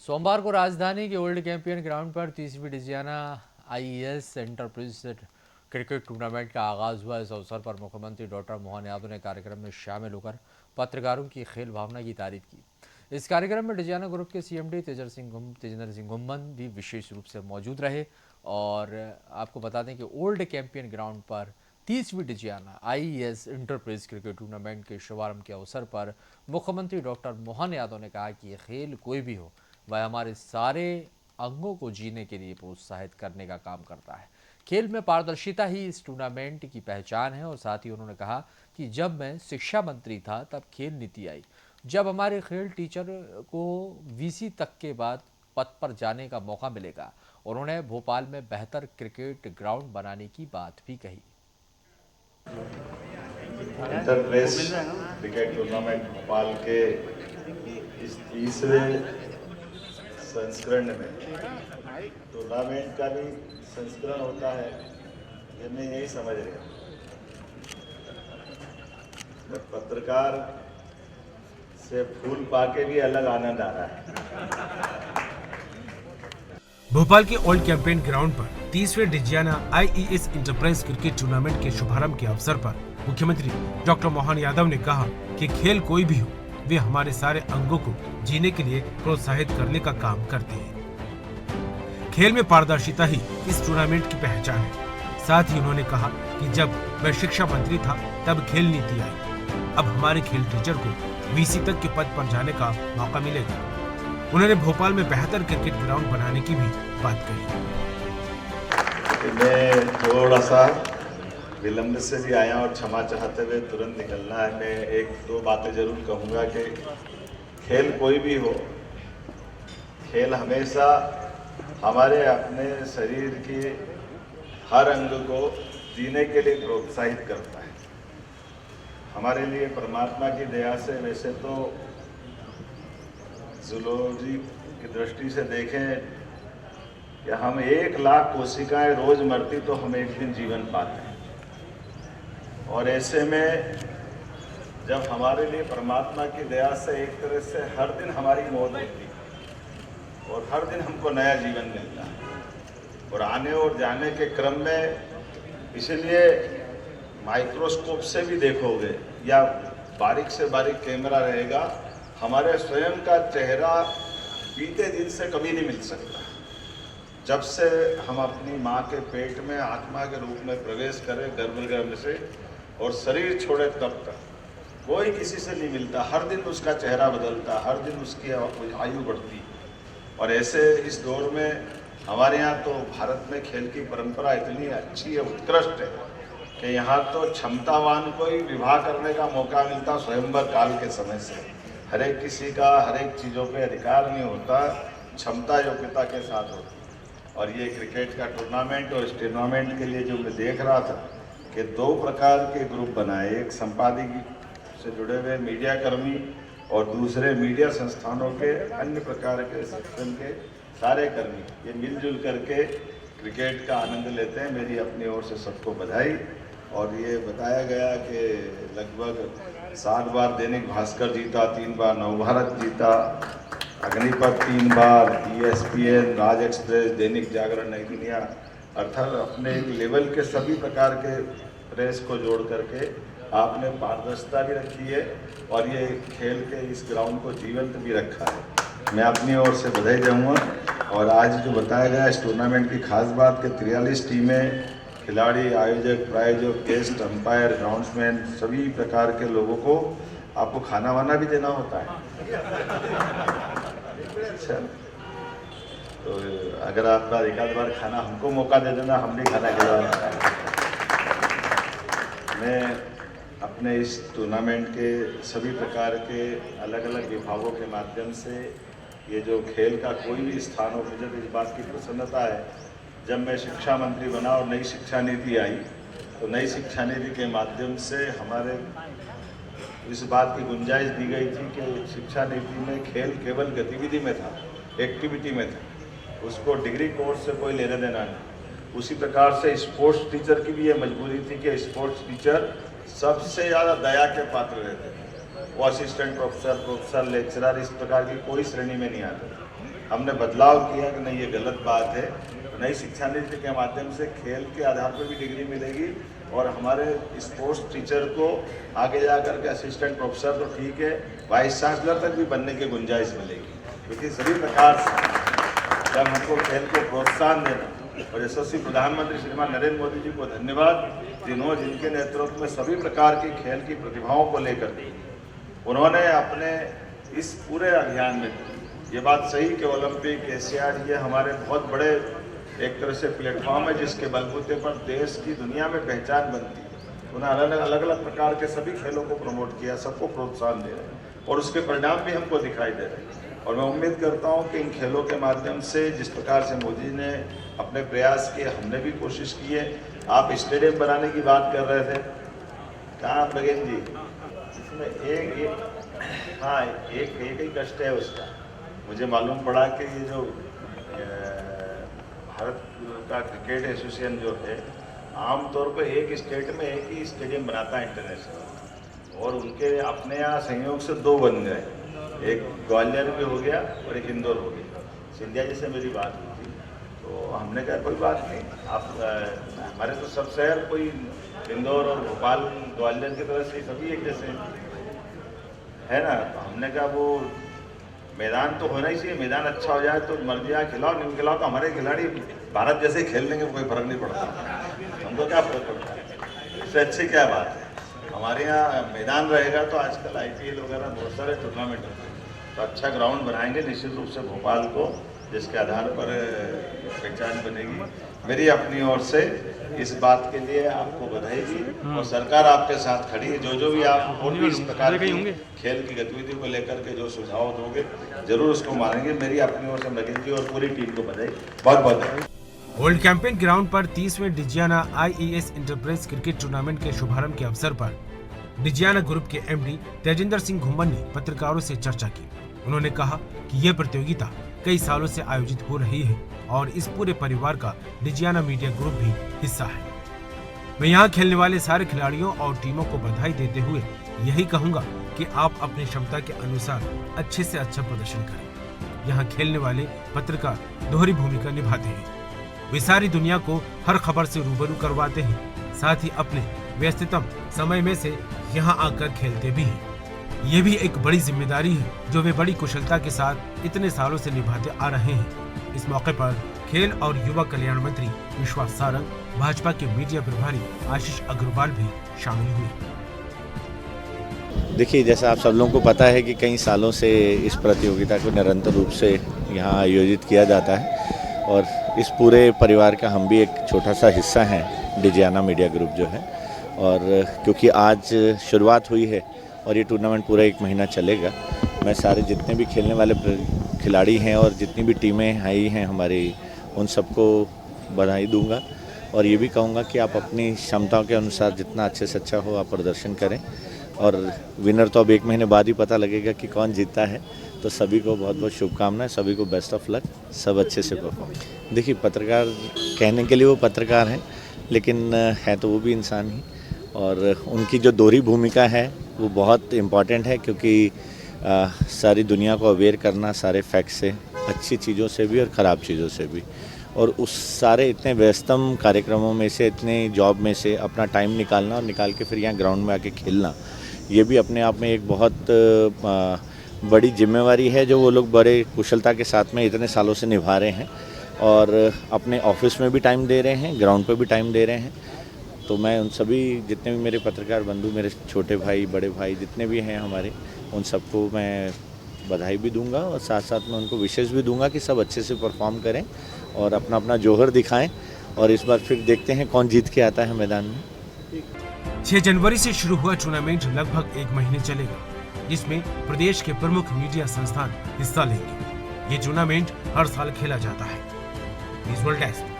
सोमवार को राजधानी के ओल्ड कैंपियन ग्राउंड पर 30वीं Digiana IES enterprise cricket tournament का आगाज हुआ। इस अवसर पर मुख्यमंत्री डॉक्टर मोहन यादव ने कार्यक्रम में शामिल होकर पत्रकारों की खेल भावना की तारीफ की। इस कार्यक्रम में डिजियाना ग्रुप के सीएमडी तेजेंद्र सिंह घुम्मन भी विशेष रूप से मौजूद रहे। और आपको बता दें कि ओल्ड कैंपियन ग्राउंड पर 30वीं Digiana IES enterprise cricket tournament के शुभारंभ के अवसर पर मुख्यमंत्री डॉक्टर मोहन यादव ने कहा कि ये खेल कोई भी हो, वह हमारे सारे अंगों को जीने के लिए प्रोत्साहित करने का काम करता है। खेल में पारदर्शिता ही इस टूर्नामेंट की पहचान है। और साथ ही उन्होंने कहा कि जब मैं शिक्षा मंत्री था तब खेल नीति आई, जब हमारे खेल टीचर को वीसी तक के बाद पद पर जाने का मौका मिलेगा। उन्होंने भोपाल में बेहतर क्रिकेट ग्राउंड बनाने की बात भी कही। इंटरप्रेस क्रिकेट टूर्नामेंट भोपाल के इस तीसरे संस्करण में टूर्नामेंट का भी संस्करण होता है, ये मैं यही समझ रहा हूँ। पत्रकार से फूल पाके भी अलग आनंद आ रहा है। भोपाल के ओल्ड कैंपेन ग्राउंड पर 30वें Digiana IES enterprise cricket tournament के शुभारंभ के अवसर पर मुख्यमंत्री डॉक्टर मोहन यादव ने कहा कि खेल कोई भी हो, वे हमारे सारे अंगों को जीने के लिए प्रोत्साहित करने का काम करते हैं। खेल में पारदर्शिता ही इस टूर्नामेंट की पहचान है। साथ ही उन्होंने कहा कि जब मैं शिक्षा मंत्री था तब खेल नीति आई, अब हमारे खेल टीचर को वीसी तक के पद पर जाने का मौका मिलेगा। उन्होंने भोपाल में बेहतर क्रिकेट ग्राउंड बनाने की भी बात कही। मैं थोड़ा सा विलंब से भी आया और क्षमा चाहते हुए तुरंत निकलना है। मैं एक दो बातें जरूर कहूँगा कि खेल कोई भी हो, खेल हमेशा हमारे अपने शरीर के हर अंग को जीने के लिए प्रोत्साहित करता है। हमारे लिए परमात्मा की दया से वैसे तो जूलॉजी की दृष्टि से देखें कि हम 1 लाख कोशिकाएं रोज मरती तो हम एक दिन जीवन पाते हैं। और ऐसे में जब हमारे लिए परमात्मा की दया से एक तरह से हर दिन हमारी मौत होती है और हर दिन हमको नया जीवन मिलता है और आने और जाने के क्रम में, इसलिए माइक्रोस्कोप से भी देखोगे या बारीक से बारीक कैमरा रहेगा, हमारे स्वयं का चेहरा बीते दिन से कभी नहीं मिल सकता। जब से हम अपनी माँ के पेट में आत्मा के रूप में प्रवेश करें गर्भगृह से और शरीर छोड़े तब तक कोई किसी से नहीं मिलता। हर दिन उसका चेहरा बदलता, हर दिन उसकी आयु बढ़ती। और ऐसे इस दौर में हमारे यहाँ तो भारत में खेल की परंपरा इतनी अच्छी है, उत्कृष्ट है कि यहाँ तो क्षमतावान को ही विवाह करने का मौका मिलता स्वयंवर काल के समय से। हर एक किसी का हर एक चीज़ों पे अधिकार नहीं होता, क्षमता योग्यता के साथ होती। और ये क्रिकेट का टूर्नामेंट, और इस टूर्नामेंट के लिए जो मैं देख रहा था कि 2 प्रकार के ग्रुप बनाए, एक संपादकीय से जुड़े हुए मीडिया कर्मी और दूसरे मीडिया संस्थानों के अन्य प्रकार के सेक्शन के सारे कर्मी, ये मिलजुल करके क्रिकेट का आनंद लेते हैं। मेरी अपनी ओर से सबको बधाई। और ये बताया गया कि लगभग 7 बार दैनिक भास्कर जीता, 3 बार नवभारत जीता, अग्निपथ 3 बार, ESPN, राज एक्सप्रेस, दैनिक जागरण, नई दुनिया, अर्थात अपने एक लेवल के सभी प्रकार के प्रेस को जोड़ करके आपने पारदर्शिता भी रखी है और ये खेल के इस ग्राउंड को जीवंत भी रखा है। मैं अपनी ओर से बधाई दूँगा। और आज जो बताया गया इस टूर्नामेंट की खास बात कि 43 टीमें, खिलाड़ी, आयोजक, प्रायोजक, गेस्ट, अंपायर, ग्राउंड्समैन, सभी प्रकार के लोगों को आपको खाना वाना भी देना होता है। अच्छा, तो अगर आपका एक आध बार खाना हमको मौका दे देना, हम भी खाना खिलाएंगे। मैं अपने इस टूर्नामेंट के सभी प्रकार के अलग अलग विभागों के माध्यम से ये जो खेल का कोई भी स्थान हो, मुझे इस बात की प्रसन्नता है, जब मैं शिक्षा मंत्री बना और नई शिक्षा नीति आई तो नई शिक्षा नीति के माध्यम से हमारे इस बात की गुंजाइश दी गई थी कि शिक्षा नीति में खेल केवल गतिविधि में था, एक्टिविटी में था, उसको डिग्री कोर्स से कोई लेना देना नहीं। उसी प्रकार से स्पोर्ट्स टीचर की भी ये मजबूरी थी कि स्पोर्ट्स टीचर सबसे ज़्यादा दया के पात्र रहते थे। वो असिस्टेंट प्रोफेसर, लेक्चरर, इस प्रकार की कोई श्रेणी में नहीं आते। हमने बदलाव किया कि नहीं, ये गलत बात है। नई शिक्षा नीति के माध्यम से खेल के आधार पर भी डिग्री मिलेगी और हमारे स्पोर्ट्स टीचर को आगे जा करके असिस्टेंट प्रोफेसर तो ठीक है, वाइस चांसलर तक भी बनने की गुंजाइश मिलेगी। क्योंकि सभी प्रकार से जब हमको खेल को प्रोत्साहन देना, और यशस्वी प्रधानमंत्री श्रीमान नरेंद्र मोदी जी को धन्यवाद, जिनके नेतृत्व में सभी प्रकार की खेल की प्रतिभाओं को लेकर उन्होंने अपने इस पूरे अभियान में, ये बात सही कि ओलंपिक, एशियाड, ये हमारे बहुत बड़े एक तरह से प्लेटफॉर्म है जिसके बलबूते पर देश की दुनिया में पहचान बनती है। उन्होंने अलग अलग प्रकार के सभी खेलों को प्रमोट किया, सबको प्रोत्साहन दे रहे हैं और उसके परिणाम भी हमको दिखाई दे रहे हैं। और मैं उम्मीद करता हूं कि इन खेलों के माध्यम से जिस प्रकार से मोदी ने अपने प्रयास किए, हमने भी कोशिश की है। आप स्टेडियम बनाने की बात कर रहे थे, कहाँ बघेल जी, इसमें एक ही कष्ट है उसका। मुझे मालूम पड़ा कि ये जो भारत का क्रिकेट एसोसिएशन जो है, आमतौर पर एक स्टेट में एक ही स्टेडियम बनाता है इंटरनेशनल, और उनके अपने यहाँ संयोग से 2 बन गए, एक ग्वालियर में हो गया और एक इंदौर हो गया। सिंधिया जी से मेरी बात हुई थी तो हमने कहा कोई बात नहीं, आप हमारे तो सब शहर कोई इंदौर और भोपाल ग्वालियर की तरह से सभी एक जैसे है ना। तो हमने कहा वो मैदान तो होना ही चाहिए, मैदान अच्छा हो जाए तो मर्जी यहाँ खिलाओ, नहीं खिलाओ तो हमारे खिलाड़ी भारत जैसे खेल लेंगे, कोई फर्क नहीं पड़ता, हमको क्या फर्क पड़ता है। इससे अच्छी क्या बात है, हमारे यहाँ मैदान रहेगा तो आजकल IPL वगैरह बहुत सारे टूर्नामेंट होते हैं, तो अच्छा ग्राउंड बनाएंगे निश्चित रूप से भोपाल को, जिसके आधार पर पहचान बनेगी। मेरी अपनी ओर से इस बात के लिए आपको बधाई दी, और सरकार आपके साथ खड़ी है। जो भी आप और भी इस प्रकार की खेल की गतिविधियों को लेकर के जो सुझाव दोगे, जरूर उसको मानेंगे। मेरी अपनी ओर से मगिल जी और पूरी टीम को बधाई, बहुत बहुत बधाई। ओल्ड कैंपेन ग्राउंड पर 30वें Digiana IES enterprise cricket tournament के शुभारंभ के अवसर पर डिजियाना ग्रुप के MD तेजिंदर सिंह घुम्मन ने पत्रकारों से चर्चा की। उन्होंने कहा कि यह प्रतियोगिता कई सालों से आयोजित हो रही है और इस पूरे परिवार का डिजियाना मीडिया ग्रुप भी हिस्सा है। मैं यहाँ खेलने वाले सारे खिलाड़ियों और टीमों को बधाई देते हुए यही कहूँगा कि आप अपनी क्षमता के अनुसार अच्छे से अच्छा प्रदर्शन करें। यहाँ खेलने वाले पत्रकार दोहरी भूमिका निभाते हैं, वे सारी दुनिया को हर खबर से रूबरू करवाते हैं, साथ ही अपने व्यस्ततम समय में से यहाँ आकर खेलते भी हैं। ये भी एक बड़ी जिम्मेदारी है जो वे बड़ी कुशलता के साथ इतने सालों से निभाते आ रहे हैं। इस मौके पर खेल और युवा कल्याण मंत्री विश्वास सारंग, भाजपा के मीडिया प्रभारी आशीष अग्रवाल भी शामिल हुए। देखिए, जैसा आप सब लोगों को पता है कि कई सालों से इस प्रतियोगिता को निरंतर रूप से यहाँ आयोजित किया जाता है और इस पूरे परिवार का हम भी एक छोटा सा हिस्सा हैं, डिजियाना मीडिया ग्रुप जो है। और क्योंकि आज शुरुआत हुई है और ये टूर्नामेंट पूरा 1 महीना चलेगा, मैं सारे जितने भी खेलने वाले खिलाड़ी हैं और जितनी भी टीमें आई हैं हमारी, उन सबको बधाई दूंगा और ये भी कहूँगा कि आप अपनी क्षमताओं के अनुसार जितना अच्छे से अच्छा हो आप प्रदर्शन करें। और विनर तो अब 1 महीने बाद ही पता लगेगा कि कौन जीता है। तो सभी को बहुत बहुत शुभकामनाएं, सभी को बेस्ट ऑफ लक, सब अच्छे से परफॉर्म। देखिए, पत्रकार कहने के लिए वो पत्रकार हैं, लेकिन है तो वो भी इंसान ही, और उनकी जो दोहरी भूमिका है वो बहुत इम्पॉर्टेंट है, क्योंकि सारी दुनिया को अवेयर करना सारे फैक्ट से, अच्छी चीज़ों से भी और ख़राब चीज़ों से भी, और उस सारे इतने व्यस्तम कार्यक्रमों में से, इतने जॉब में से अपना टाइम निकालना और निकाल के फिर यहाँ ग्राउंड में आके खेलना, ये भी अपने आप में एक बहुत बड़ी जिम्मेवारी है जो वो लोग बड़े कुशलता के साथ में इतने सालों से निभा रहे हैं और अपने ऑफिस में भी टाइम दे रहे हैं, ग्राउंड पे भी टाइम दे रहे हैं। तो मैं उन सभी जितने भी मेरे पत्रकार बंधु, मेरे छोटे भाई, बड़े भाई जितने भी हैं हमारे, उन सबको मैं बधाई भी दूंगा और साथ साथ में उनको विशेष भी दूंगा कि सब अच्छे से परफॉर्म करें और अपना अपना जौहर दिखाएं, और इस बार फिर देखते हैं कौन जीत के आता है मैदान में। 6 जनवरी से शुरू हुआ टूर्नामेंट लगभग 1 महीने चलेगा, जिसमें प्रदेश के प्रमुख मीडिया संस्थान हिस्सा लेंगे। ये टूर्नामेंट हर साल खेला जाता है। Visual desk.